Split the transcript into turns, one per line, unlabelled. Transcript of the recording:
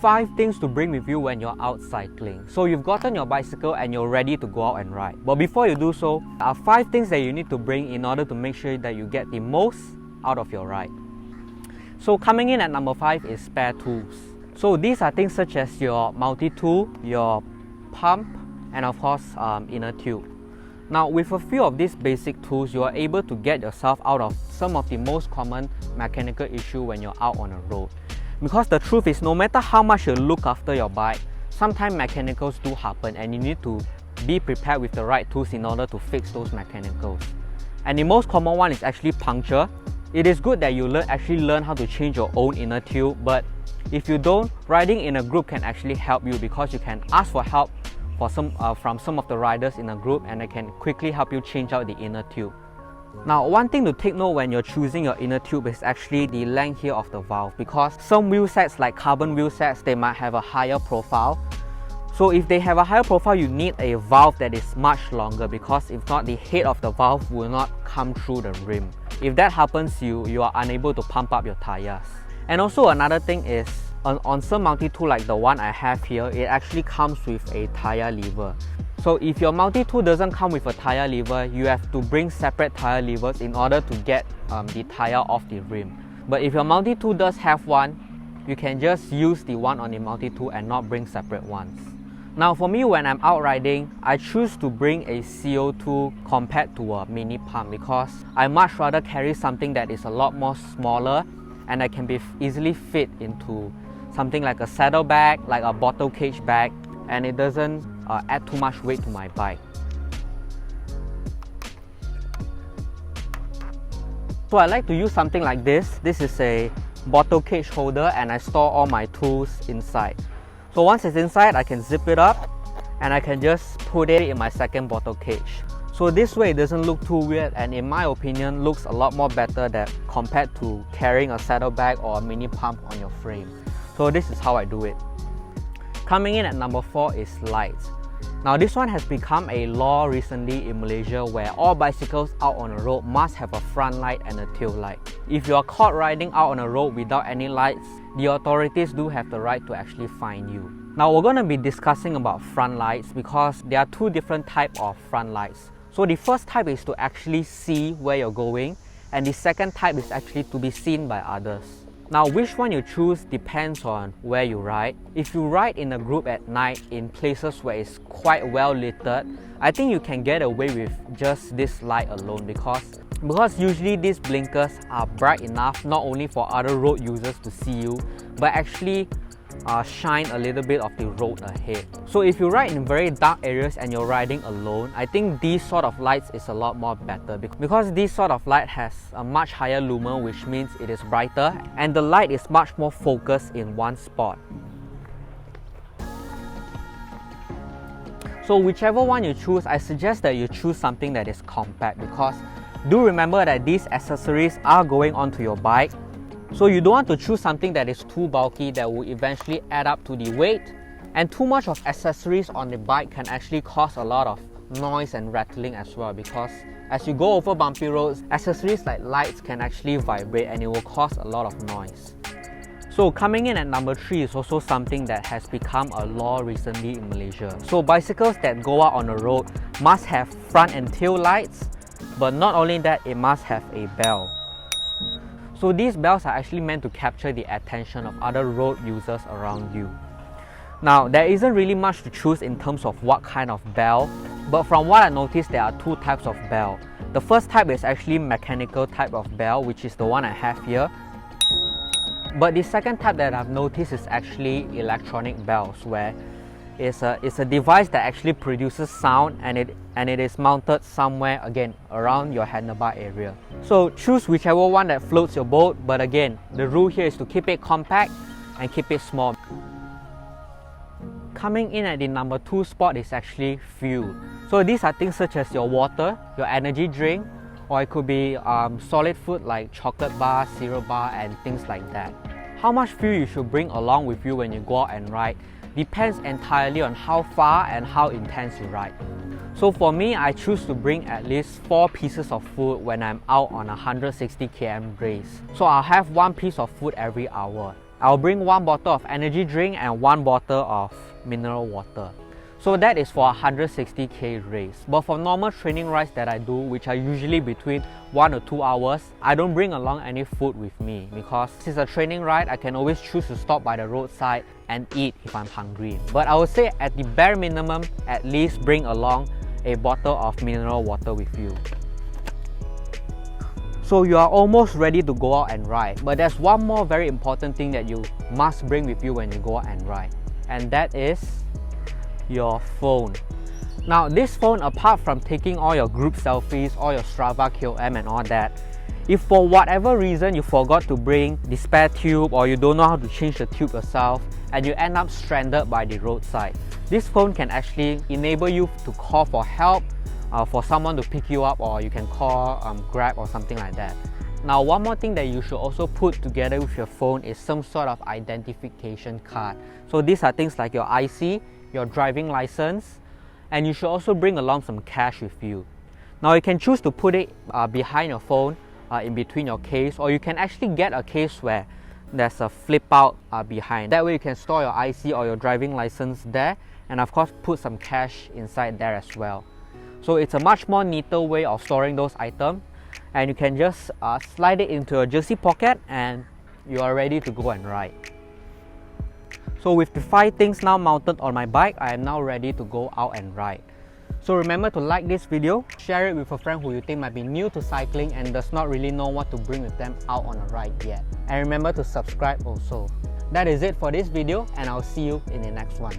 5 things to bring with you when you're out cycling. So you've gotten your bicycle and you're ready to go out and ride. But before you do so, there are 5 things that you need to bring in order to make sure that you get the most out of your ride. So coming in at number 5 is spare tools. So these are things such as your multi-tool, your pump, and of course inner tube. Now with a few of these basic tools, you are able to get yourself out of some of the most common mechanical issues when you're out on the road. Because the truth is, no matter how much you look after your bike, sometimes mechanicals do happen and you need to be prepared with the right tools in order to fix those mechanicals. And the most common one is actually puncture. It is good that you actually learn how to change your own inner tube, but if you don't, riding in a group can actually help you because you can ask for help from some of the riders in a group and they can quickly help you change out the inner tube. Now, one thing to take note when you're choosing your inner tube is actually the length here of the valve, because some wheel sets like carbon wheel sets, they might have a higher profile. So if they have a higher profile, you need a valve that is much longer, because if not, the head of the valve will not come through the rim. If that happens, you are unable to pump up your tires. And also another thing is, on some multi-tool like the one I have here, it actually comes with a tire lever. So if your multi-tool doesn't come with a tire lever, you have to bring separate tire levers in order to get the tire off the rim. But if your multi-tool does have one, you can just use the one on the multi-tool and not bring separate ones. Now for me, when I'm out riding, I choose to bring a CO2 compared to a mini pump because I much rather carry something that is a lot more smaller and that can be easily fit into something like a saddlebag, like a bottle cage bag, and it doesn't add too much weight to my bike. So I like to use something like this. This is a bottle cage holder and I store all my tools inside. So once it's inside, I can zip it up and I can just put it in my second bottle cage. So this way it doesn't look too weird, and in my opinion looks a lot more better than compared to carrying a saddlebag or a mini pump on your frame. So this is how I do it. Coming in at number 4 is lights. Now this one has become a law recently in Malaysia where all bicycles out on the road must have a front light and a tail light. If you are caught riding out on the road without any lights, the authorities do have the right to actually fine you. Now we're going to be discussing about front lights because there are 2 different types of front lights. So the first type is to actually see where you're going, and the second type is actually to be seen by others. Now which one you choose depends on where you ride. If you ride in a group at night in places where it's quite well lit, I think you can get away with just this light alone because usually these blinkers are bright enough not only for other road users to see you, but actually shine a little bit of the road ahead. So if you ride in very dark areas and you're riding alone, I think these sort of lights is a lot more better because this sort of light has a much higher lumen, which means it is brighter and the light is much more focused in one spot. So whichever one you choose, I suggest that you choose something that is compact, because do remember that these accessories are going onto your bike. So you don't want to choose something that is too bulky that will eventually add up to the weight, and too much of accessories on the bike can actually cause a lot of noise and rattling as well, because as you go over bumpy roads, accessories like lights can actually vibrate and it will cause a lot of noise. So coming in at number 3 is also something that has become a law recently in Malaysia. So bicycles that go out on the road must have front and tail lights, but not only that, it must have a bell. So these bells are actually meant to capture the attention of other road users around you. Now there isn't really much to choose in terms of what kind of bell, but from what I noticed, there are 2 types of bell. The first type is actually mechanical type of bell, which is the one I have here. But the second type that I've noticed is actually electronic bells, where it's a device that actually produces sound and it is mounted somewhere, again, around your handlebar area. So choose whichever one that floats your boat, but again, the rule here is to keep it compact and keep it small. Coming in at the number 2 spot is actually fuel. So these are things such as your water, your energy drink, or it could be solid food like chocolate bar, cereal bar, and things like that. How much fuel you should bring along with you when you go out and ride depends entirely on how far and how intense you ride. So for me, I choose to bring at least 4 pieces of food when I'm out on a 160 km race. So I'll have 1 piece of food every hour. I'll bring 1 bottle of energy drink and 1 bottle of mineral water. So that is for a 160k race. But for normal training rides that I do, which are usually between 1 or 2 hours, I don't bring along any food with me because this is a training ride. I can always choose to stop by the roadside and eat if I'm hungry. But I would say at the bare minimum, at least bring along a bottle of mineral water with you. So you are almost ready to go out and ride. But there's one more very important thing that you must bring with you when you go out and ride. And that is your phone. Now this phone, apart from taking all your group selfies, all your Strava KOM and all that, if for whatever reason you forgot to bring the spare tube or you don't know how to change the tube yourself and you end up stranded by the roadside, this phone can actually enable you to call for help, for someone to pick you up, or you can call Grab or something like that. Now one more thing that you should also put together with your phone is some sort of identification card. So these are things like your IC, your driving license, and you should also bring along some cash with you. Now you can choose to put it behind your phone, in between your case, or you can actually get a case where there's a flip out behind. That way you can store your IC or your driving license there, and of course put some cash inside there as well. So it's a much more neater way of storing those items, and you can just slide it into your jersey pocket and you are ready to go and ride. So with the 5 things now mounted on my bike, I am now ready to go out and ride. So remember to like this video, share it with a friend who you think might be new to cycling and does not really know what to bring with them out on a ride yet. And remember to subscribe also. That is it for this video, and I'll see you in the next one.